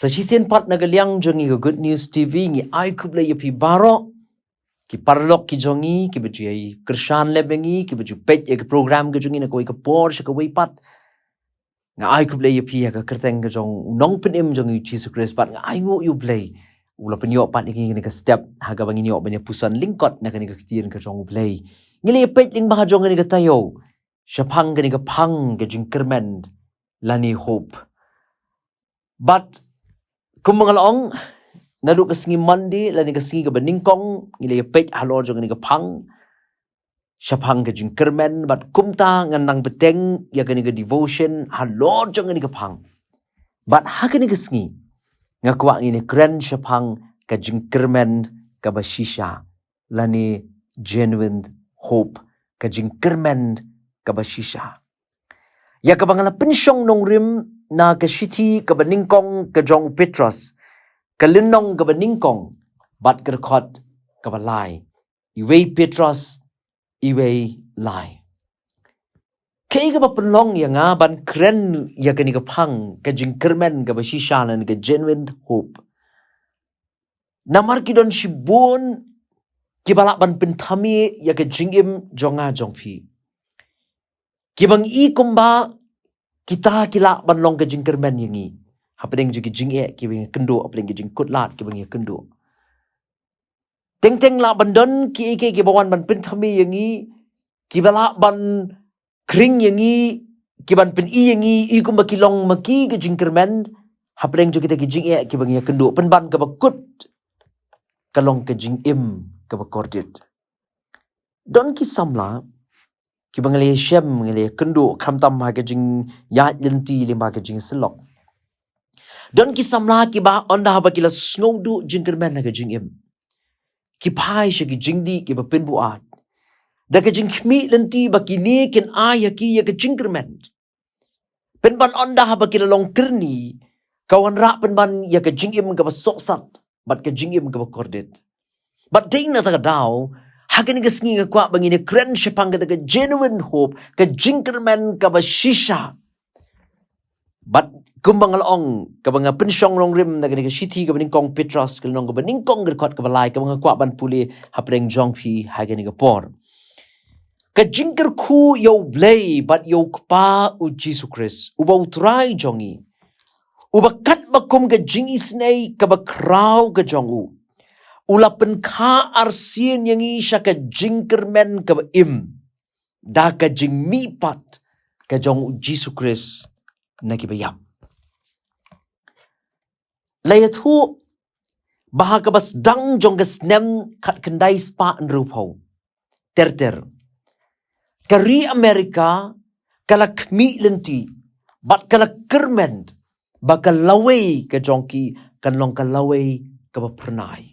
Sa sisien pat nagaliang jongi ga Good News TV ngi ai ku blei pi baro ki parlok ki jongi ki baju ai kershan lebengi ki baju pet ya program ga jongi na koi ka por ka wei pat nga ai ku blei pi ya ka kyrteng ga jong nong penim jongi U Khrist pat nga ai ngo U Blei ula penyo pat ni ka step haga bangi nyo banya pusan lyngkot na Ka Ktien ka jong U Blei ngile pet ling bah jong ni ka tayo syapang ga ni ka pang ga jingkyrmen lani hope but kumbangalong nadu ka sngi mandi lani ka sngi ka beningkong ngile pet halor jong ni ka pang syapang ka jingkyrmen but kumta nganang beteng ya ka ni ka devotion halor jong ni ka pang but ha ka ni ka sngi ngakwa ini kren syapang ka jingkyrmen ka ba Shisha lani genuine hope ka jingkyrmen ka ba Shisha ya ka bangala pensyong nong rim na ka shiti ka beningkong ka jong Petros ka linong ka beningkong bat ka khot ka balai iwei Petros iwei lai kay ka ba penlong ya nga ban kren ya ka ni ka pang ka jingkyrmen ka ba Shisha lan ka genuine hope namar ki don shibun ki balak ban pentami ya ka jingim jonga jongpi ki bang I kumba kita kila ban long ka jingkyrmen yangi hapedeng juga jinge ki bang kendo apedeng ki jingkut lat ki bang ya kendo teng la bandon ki ki bawan ban pentami yangi ki bala ban kring yangi ki ban pen I yangi I kumba ki long maki ka jingkyrmen hapedeng juga kita ki jinge ki bang ya kendo pen ban ka bakut kalong ka jingim ka bakordit don ki samla ki bangali shem ngali kendo khamtam ha ka jing ya lenti limba ka jing selok don ki samla ki ba onda ba kila snowdu jingkyrmen ha ka jingim ki pai she ki jingdi ki ba penbu at da ka jing khmi lenti ba ki ni ken ya ka jingkyrmen pen ban onda ba kila long kirni kawan ra pen ban ya ka jingim ka ba soksat bat ka jingim ka ba kordit but ding na ta daw hagen ga sngi ga kwa bangini kren shapang ga genuine hope ka jingkyrmen ka ba Shisha but kumbangal ong ka banga pensyong long rim na ga shiti ka beningkong Petros ka nong ga beningkong ga khot ka balai ka banga kwa ban puli hapreng jongpi hagen ga por ka jingkir khu U Blei but U kpa U Jisu Khrist uba utrai jongi uba kat bakum ga jingisnei ka ba kraw ga jongu ulapen ka arsien yang isya ka jingkyrmen ka im da ka jingmi pat ka jong U Jisu Khrist na kibayap layat hu baha ka bas dang jong ka snem kat kendai spa an rupau ter kari Amerika kala kmi lenti bat kala kyrmen bakal laway ka jongki kan long ka laway ka ba pernai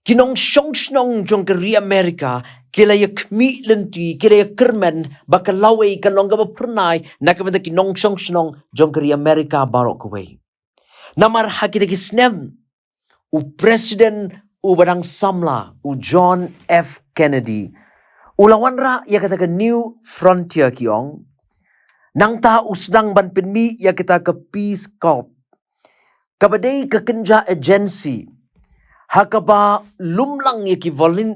kinong shnong jong kari Amerika kila ya kmi lenti kila ya kyrmen bakal laway kan long ka ba pernai na ka benda kinong shnong jong kari Amerika barok kaway namar hakita ki snem u presiden u badang samla u John F Kennedy ulawan ra ya kata ka New Frontier kiong nang ta usdang ban penmi ya kita ke Peace Corps kabadai ke kynja agency hakaba lumlang ya ki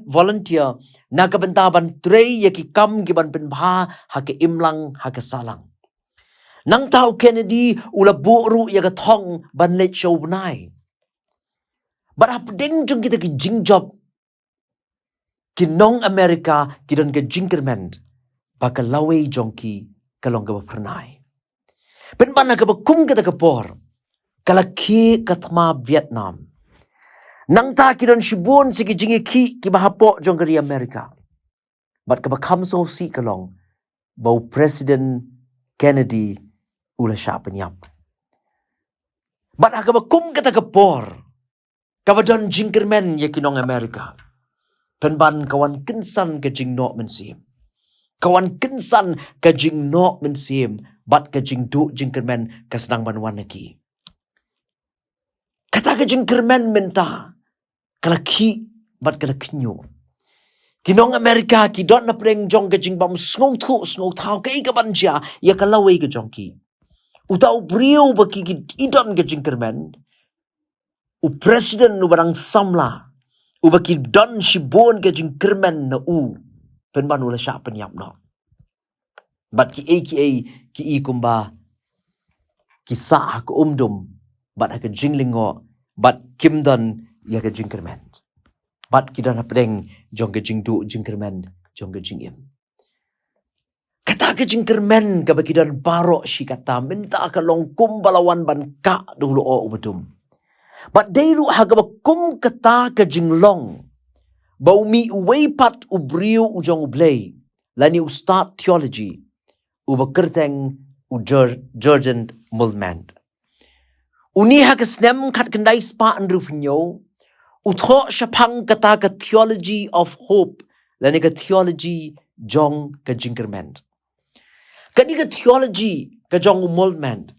volunteer na kabenta ban trei ya ki kam ki ban penbha hake imlang hake salang nang tau Kennedy ula buru ya ka thong ban let show banai barap ding jung kita ki jingjob kinong Amerika kidon ke jingkyrmen bakal laway jongki kalong ka pernai pen bana ka kum kita ka por kala ki katma Vietnam nang ta kidon shibun sigi jingi ki bahapo jong kari Amerika but ka kam so si kalong bau President Kennedy ula sya penyap but ka kum kita ka por ka don jingkyrmen ya kinong Amerika pen ban kawan kensan ke jing no mynsiem kawan kensan ka jing no mynsiem bat ka jing du jingkyrmen ka sedang banwan lagi kata ka jingkyrmen menta kala ki bat kala knyo kinong Amerika ki dot na preng jong ka jing bam sngo thau ka ika banja ya ka laway ka jong ki Utau brio baki idon ke Jingkyrmen. U presiden u barang samla. U baki don shibon ke Jingkyrmen na u. Penban ula sya penyap no. Bat ki i kumba. Ki sa ke umdum. Bat ke jinglingo. Bat kimdan ya ke Jingkyrmen. Bat kita napdeng jong ke jingdu Jingkyrmen. Jong ke jingim. Kata ke Jingkyrmen ke bagi dan barok si kata minta ke long kum balawan ban ka dulu o ubedum. But deiru haga kum kata ke jinglong. Bau mi uweipat ubriu ujong U Blei. Lani u start theology. U kyrteng u jurgent mulment. Uni haga snem kat kendai spa andrufinyo. Utho syapang kata ke theology of hope. Lani ke theology jong ke Jingkyrmen. Kani ke theology ke jong mulment.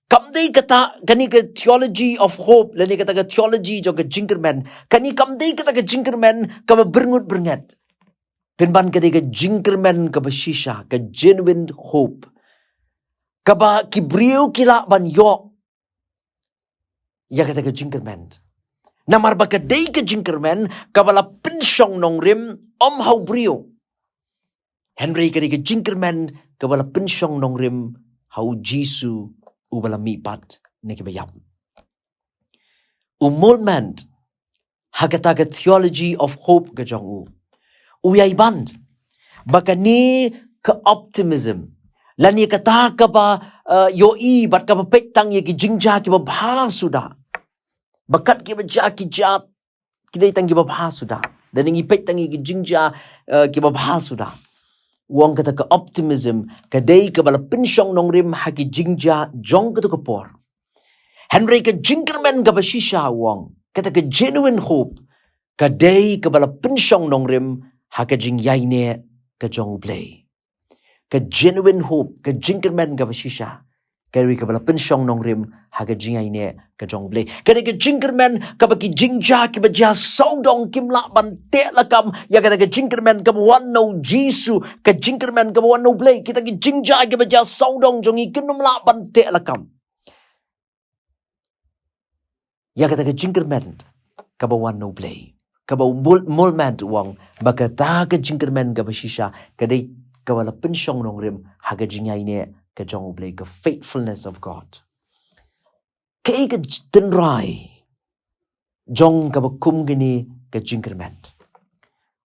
Kamdei kata kani ke theology of hope. Lani kata ke theology jong ke Jingkyrmen. Kani kamdei kata ke Jingkyrmen ka berngut bernget. Pinban kani ke Jingkyrmen ka Shisha ke genuine hope. Kaba kibriu kila ban yok. Ya kata ke Jingkyrmen. Namar ba kadei ke Jingkyrmen kabala pensyong nong rim om hau brio. Henry kani ke Jingkyrmen kabala pensyong nong rim hau Jisu ubala mipat ne ke bayap. Umulment hakata ke theology of hope ke jong u. Uyay band baka ni ke optimism. Lani kata ka ba yoi bat ka ba petang ye ki jingja ki ba bha sudah. Bakat ki ba ja ki jat ki dai tang ki ba bha sudah. Dan ngi petang ye ki jingja ki ba bha sudah. Wong kata ke optimism kadai ke bala pensyong nong rim haki jingja jong kata ke por. Henry ke Jingkyrmen ke Shisha wong kata ke genuine hope kadai ke bala pensyong nong rim haki jingyai ne ke jong U Blei. Ke genuine hope ke Jingkyrmen ke Shisha kadai ke bala pensyong nong rim haki jingyai ne ke jong U Blei. Kadai ke Jingkyrmen ke baki jingja ke baja saudong kim la ban te lakam ya kata ke Jingkyrmen ke wan no Jisu ke Jingkyrmen ke wan no Blei kita ke jingja ke baja saudong jongi kenum la ban te lakam. Ya kata ke Jingkyrmen ke wan no Blei ke mulment wang baka ta ke Jingkyrmen ke Shisha kadai ke wala pensyong nong rim haki jingyai ne ke jong U Blei ke faithfulness of God. Ke tenrai jong ka kum gini ke Jingkyrmen.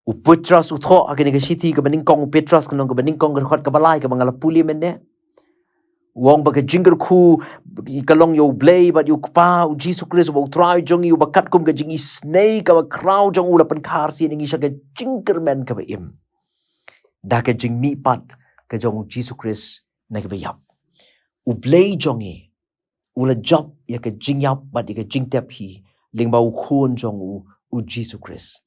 U Petras utho agini ke siti ke beningkong u Petras kenong ke beningkong ke khot ke balai ke mangala puli menne. Wong ba ke jingkerku kalong yo Blei ba yu pa u Jisu Khrist ba utrai jong yu bakat kum ke jingi snei ka ba krau jong u la pen khar si ningi sya ke Jingkyrmen ke ba im. Da ke jing mi pat ke jong u Jisu Khrist na ke ba yap. U Blei jong e ula job ya ke jingyap ba di ke jingtep hi ling ba u khun jong u Jisu Khrist.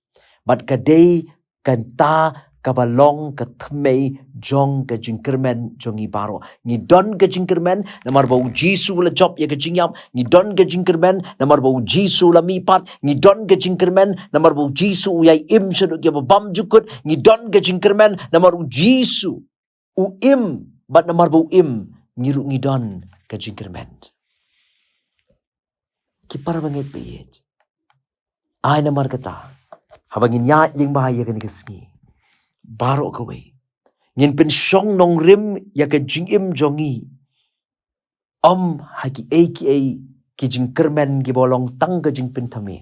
But kadai kanta kabalong katmei jong ke Jingkyrmen jongi baro. Ni don ke Jingkyrmen namar ba u Jisu la job ya ke jingyap. Ni don ke Jingkyrmen namar ba u Jisu la mipat. Ni don ke Jingkyrmen namar ba u Jisu u yai im seduk ya bam jukut. Ni don ke Jingkyrmen namar u Jisu u im bat namar ba u im ngiru ni don ke Jingkyrmen. Kipar bangit piyet. Ay namar kata. Habangin ya ling bahaya kan kesngi. Barok kawe. Ngin pensyong nong rim ya ke jingim jongi. Haki aka ki Jingkyrmen ki bolong tang ke jingpin tami.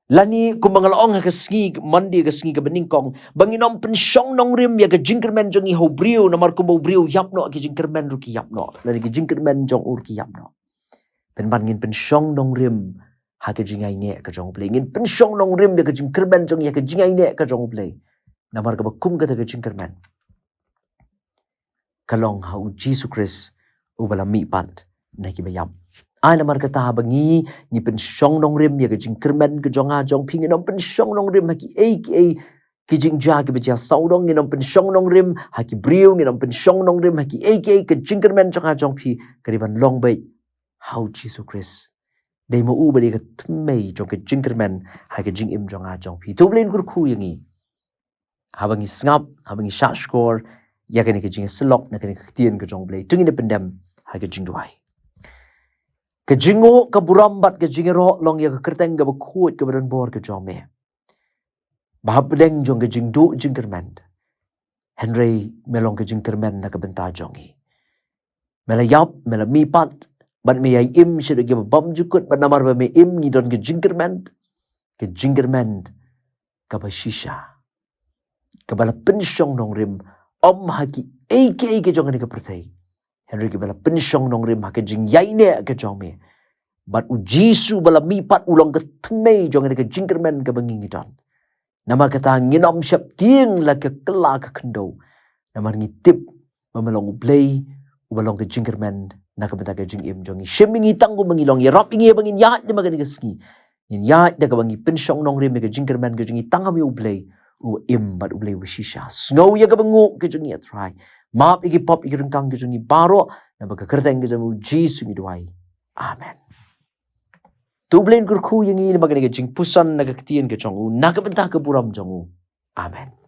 Lani kumangalaong ha kesngi mandi kesngi ke beningkong. Banginom pensyong nong rim ya ke Jingkyrmen jongi ho brio namar kumbo brio yapno ki Jingkyrmen ruki yapno. Lani ki Jingkyrmen jong ur ki yapno. Ngin pensyong nong rim haki jingai ne ke jong Blei. Ngin pensyong nong rim ya ke Jingkyrmen jong ya ke jingai ne ke jong Blei. Namar ka bakum kata ke Jingkyrmen. Kalong hau Jisu Khrist ubala mipat na kibayap. Ay namar kata bangi ni pensyong nong rim ya ke Jingkyrmen ke jong a jong pingin om pensyong nong rim haki aka ki jingja ke beja saudong nginom pensyong nong rim haki brio nginom pensyong nong rim haki aka ke Jingkyrmen jong a jong pi kariban long bay hau Jisu Khrist. Dei mo u bali ka tmei jong ke Jingkyrmen haki jingim jong a jong pi. Tublin kurku yangi. Habangi sngap, habangi shashkor, ya kani ke jinga selok na kani Ka Ktien ke jong Blei. Tungin pendam hai ke jing duai ke jingo ke burambat ke jingero long ya ke kyrteng ke bekut ke badan bor ke jome bahap deng jong ke jingdu jingkyrmen Henry melong ke jingkyrmen na ke benta jongi mela yap mela mipat ban me ai im shede ke bam jukut ban namar ba me im ni don ke jingkyrmen ke ba shisha ke bala pensyong nong rim om haki eke jong ni ke pertai Henry ke bala pensyong nong rim haki jing yai ne ke jome bat U Jisu bala mipat ulang ke tmei jong ni ke jingkyrmen ke bangingi don nama kata nginom syap tieng la ke kela ke kendo nama ngitip memelong U Blei ubalong ke Jingkyrmen na ke benta ke jingim jongi shemingi tanggu mengilong ya rap ingi bangin yahat de magani ke sngi yin yahat de ke bangi pensyong nong rim ke Jingkyrmen ke jongi tangam U Blei U im bat U Blei U Shisha snow ya ke bengu ke jongi atrai map igi pop igi rengkang ke jongi baro na ke kyrteng ke jongi U Jisu ngi duai amen tu Blei kurku yang ini magani ke jingpuson na ke Ka Ktien ke jongu na ke benta ke buram jongu amen